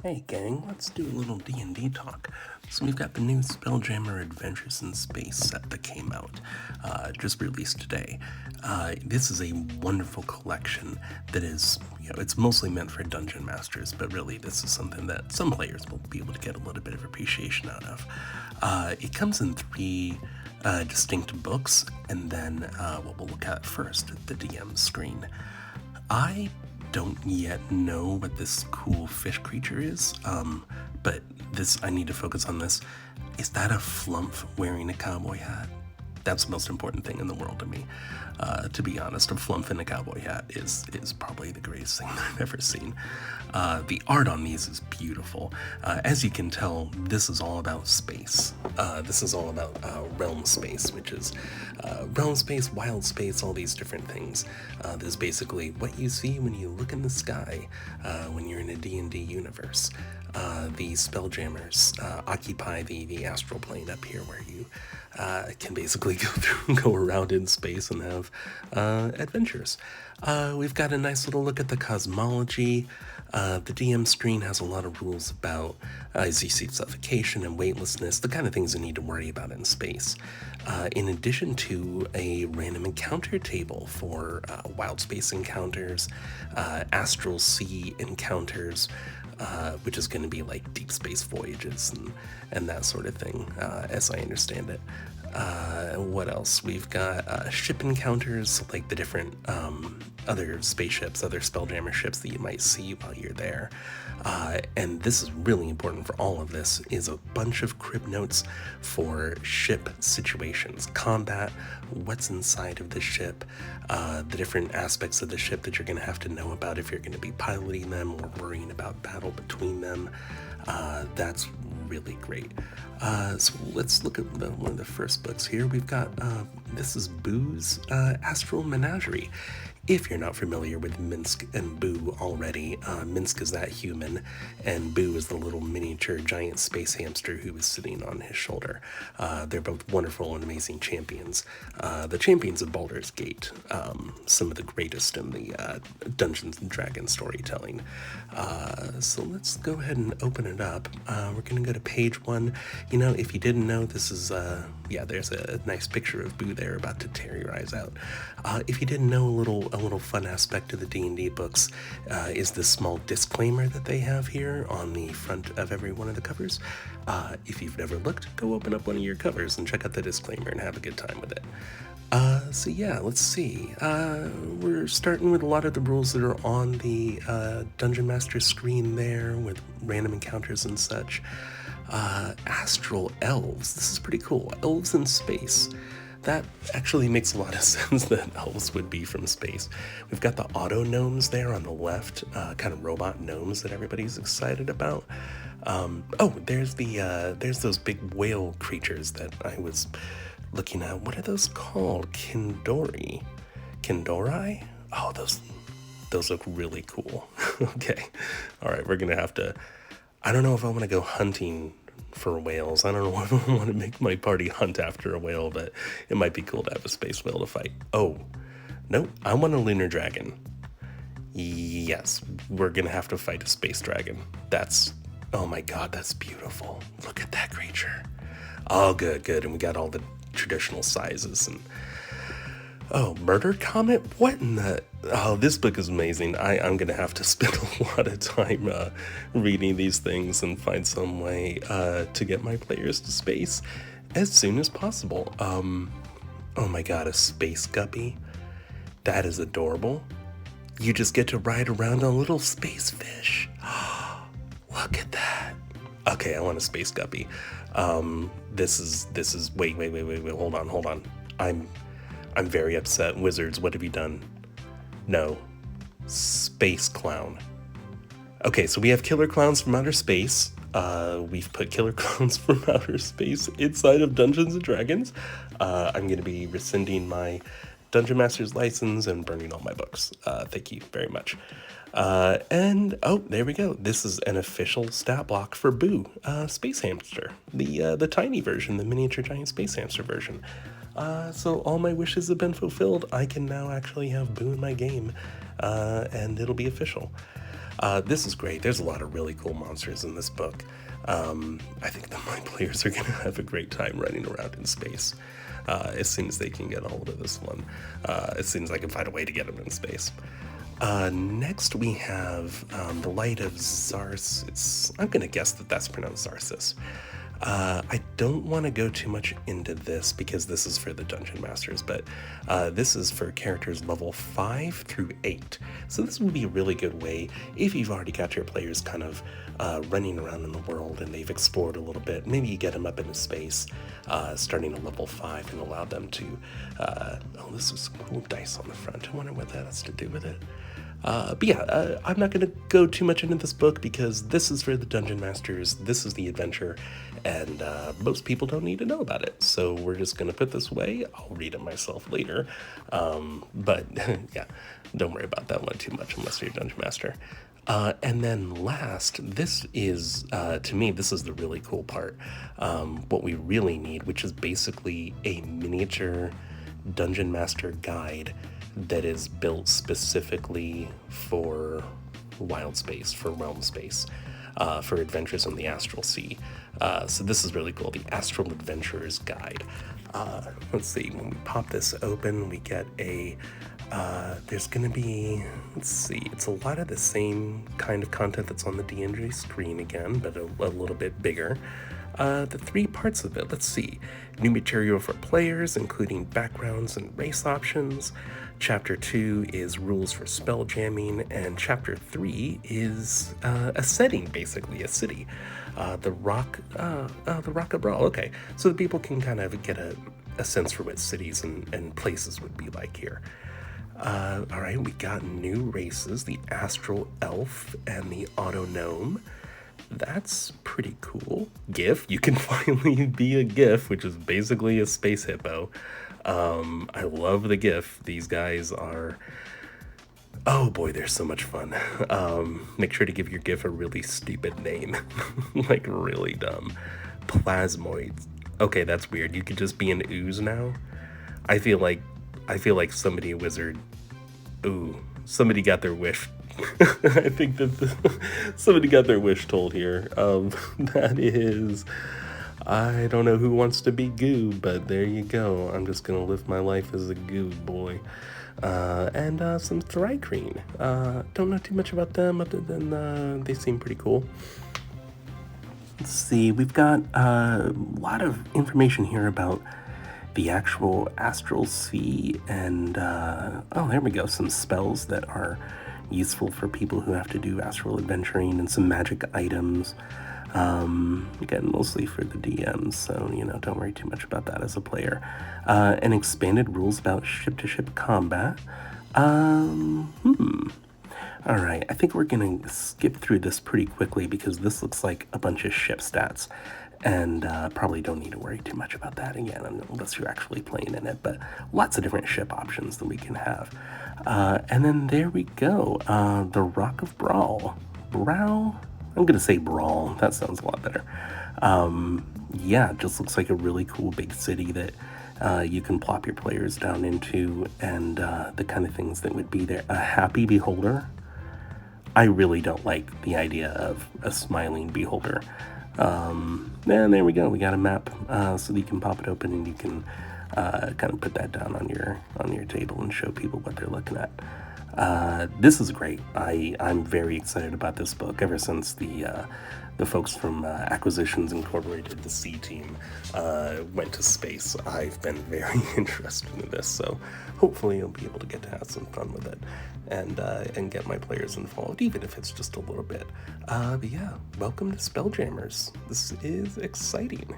Hey gang, let's do a little D&D talk. So we've got the new Spelljammer Adventures in Space set that came out, just released today. This is a wonderful collection that is, it's mostly meant for dungeon masters, but really this is something that some players will be able to get a little bit of appreciation out of. It comes in three distinct books, and then what we'll look at first, the DM screen. I don't yet know what this cool fish creature is, but I need to focus on this. Is that a flump wearing a cowboy hat? That's the most important thing in the world to me. To be honest, a flump in a cowboy hat is probably the greatest thing I've ever seen. The art on these is beautiful. As you can tell, this is all about space. This is all about realm space, which is realm space, wild space, all these different things. There's basically what you see when you look in the sky when you're in a D&D universe. The Spelljammers occupy the astral plane up here, where you can basically go around in space and have adventures. We've got a nice little look at the cosmology. The DM screen has a lot of rules about, as you see, suffocation and weightlessness, the kind of things you need to worry about in space. In addition to a random encounter table for wild space encounters, astral sea encounters, which is going to be like deep space voyages and that sort of thing, as I understand it. What else? We've got ship encounters, like the different other spaceships, other Spelljammer ships that you might see while you're there. And this is really important for all of this, is a bunch of crib notes for ship situations, combat, what's inside of the ship, the different aspects of the ship that you're going to have to know about if you're going to be piloting them or worrying about battle between them. That's really great. So let's look at one of the first books here. We've got, this is Boo's Astral Menagerie. If you're not familiar with Minsk and Boo already, Minsk is that human, and Boo is the little miniature giant space hamster who is sitting on his shoulder. They're both wonderful and amazing champions. The champions of Baldur's Gate, some of the greatest in the Dungeons & Dragons storytelling. So let's go ahead and open it up. We're going to go to page 1. You know, if you didn't know, this is, there's a nice picture of Boo there about to tear your eyes out. If you didn't know, a little fun aspect of the D&D books is this small disclaimer that they have here on the front of every one of the covers. If you've never looked, go open up one of your covers and check out the disclaimer and have a good time with it. So yeah, let's see. We're starting with a lot of the rules that are on the Dungeon Master screen there with random encounters and such. Astral elves. This is pretty cool. Elves in space. That actually makes a lot of sense that elves would be from space. We've got the auto gnomes there on the left, kind of robot gnomes that everybody's excited about. There's those big whale creatures that I was looking at. What are those called? Kindori? Oh, those look really cool. Okay. All right, we're gonna have to, I don't know if I want to go hunting for whales. I don't know if I want to make my party hunt after a whale, but it might be cool to have a space whale to fight. Oh, no, I want a lunar dragon. Yes, we're gonna have to fight a space dragon. Oh my god, that's beautiful. Look at that creature. Oh, good. And we got all the traditional sizes and Murder Comet? What in the... Oh, this book is amazing. I'm going to have to spend a lot of time reading these things and find some way to get my players to space as soon as possible. Oh my god, a space guppy? That is adorable. You just get to ride around a little space fish. Look at that. Okay, I want a space guppy. This is... Wait, hold on. I'm very upset. Wizards, what have you done? No. Space clown. Okay, so we have killer clowns from outer space. We've put killer clowns from outer space inside of Dungeons & Dragons. I'm going to be rescinding my Dungeon Master's license and burning all my books. Thank you very much. There we go. This is an official stat block for Boo, Space Hamster. The tiny version, the miniature giant space hamster version. So all my wishes have been fulfilled. I can now actually have Boo in my game, and it'll be official. This is great. There's a lot of really cool monsters in this book. I think the Mind Players are going to have a great time running around in space as soon as they can get a hold of this one. As soon as I can find a way to get them in space. Next we have the Light of Zarsis. I'm going to guess that that's pronounced Zarsis. I don't want to go too much into this because this is for the Dungeon Masters, but this is for characters level 5 through 8. So this would be a really good way if you've already got your players kind of running around in the world and they've explored a little bit. Maybe you get them up into space starting at level 5 and allow them to... oh, this is some cool dice on the front. I wonder what that has to do with it. But yeah, I'm not going to go too much into this book because this is for the Dungeon Masters, this is the adventure, and most people don't need to know about it. So we're just going to put this away. I'll read it myself later. But yeah, don't worry about that one too much unless you're a Dungeon Master. And then last, this is, to me, this is the really cool part. What we really need, which is basically a miniature Dungeon Master guide that is built specifically for wild space, for realm space, for adventures in the astral sea. So this is really cool, the Astral Adventurer's Guide. Let's see, when we pop this open, we get a, there's gonna be, let's see, it's a lot of the same kind of content that's on the D&D screen again, but a little bit bigger. The 3 parts of it, let's see. New material for players, including backgrounds and race options. Chapter 2 is rules for spell jamming, and Chapter 3 is a setting, basically, a city. The Rock of Brawl, okay. So that people can kind of get a sense for what cities and places would be like here. All right, we got new races, the Astral Elf and the Auto Gnome. That's pretty cool. GIF, you can finally be a GIF, which is basically a space hippo. I love the GIF. These guys are, oh boy, they're so much fun. Make sure to give your GIF a really stupid name, like really dumb. Plasmoids. Okay, that's weird. You could just be an ooze now. I feel like somebody, a wizard. Ooh, somebody got their wish. I think that somebody got their wish told here. That is, I don't know who wants to be goo, but there you go. I'm just gonna live my life as a goo boy. And some Thrycreen. Don't know too much about them other than they seem pretty cool. Let's see, we've got a lot of information here about the actual astral sea, and oh, there we go, some spells that are useful for people who have to do astral adventuring, and some magic items. Again, mostly for the DMs, so, you know, don't worry too much about that as a player. And expanded rules about ship-to-ship combat. Alright, I think we're gonna skip through this pretty quickly because this looks like a bunch of ship stats. And probably don't need to worry too much about that again, unless you're actually playing in it, but lots of different ship options that we can have. And then there we go, the Rock of Brawl. I'm gonna say Brawl, that sounds a lot better. Yeah, it just looks like a really cool big city that you can plop your players down into, and the kind of things that would be there. A happy beholder. I really don't like the idea of a smiling beholder. And there we go, we got a map, so that you can pop it open and you can kind of put that down on your table and show people what they're looking at. This is great. I'm very excited about this book ever since the folks from Acquisitions Incorporated, the C team, went to space. I've been very interested in this, so hopefully I'll be able to get to have some fun with it and get my players involved, even if it's just a little bit. But yeah, welcome to Spelljammers. This is exciting.